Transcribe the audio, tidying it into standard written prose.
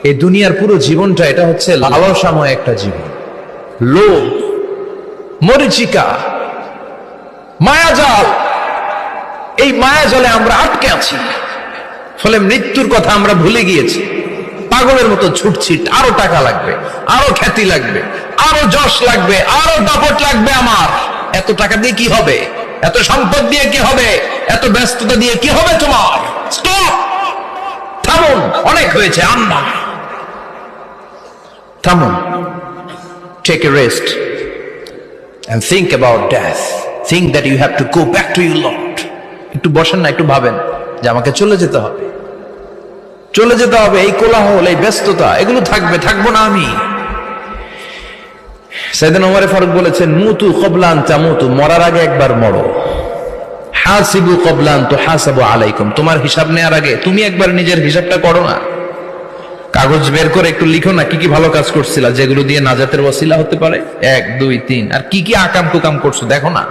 এই দুনিয়ার পুরো জীবনটা এটা হচ্ছে লালসাময় একটা জীবন, লোভ, মরিচিকা, মায়াজাল। এই মায়াজালে আমরা আটকে আছি, ফলে মৃত্যুর কথা আমরা ভুলে গিয়েছি। পাগলের মতো ছুটছি, আরো টাকা লাগবে, আরো খ্যাতি লাগবে, আরো যশ লাগবে, আরো দাপট লাগবে। আমার এত টাকা দিয়ে কি হবে? এত সম্পদ দিয়ে কি হবে? এত ব্যস্ততা দিয়ে কি হবে তোমার? স্টপ, থামুন, অনেক হয়েছে। আম্মা থামুন, take a rest and think about death. Think that you have to go back to your Lord. একটু বসেন না, একটু ভাবেন যে আমাকে চলে যেতে হবে, চলে যেতে হবে। এই কোলাহল, এই ব্যস্ততা, এগুলো থাকবে, থাকবো না আমি। সাইয়েদনা ওমর ফারুক বলেছেন, মুতু ক্বাবলা আন তামুতু, মরার আগে একবার মরো। হাসিবু ক্বাবলা আন তুহাসাবু আলাইকুম, তোমার হিসাব নেওয়ার আগে তুমি একবার নিজের হিসাবটা করো না। কাগজ বের করে একটু লিখো না কি কি ভালো কাজ করছিলা, যেগুলো দিয়ে নাজাতের ওয়াসিলা হতে পারে। 1 2 3, আর কি কি আকাম কুকাম করছো দেখো না।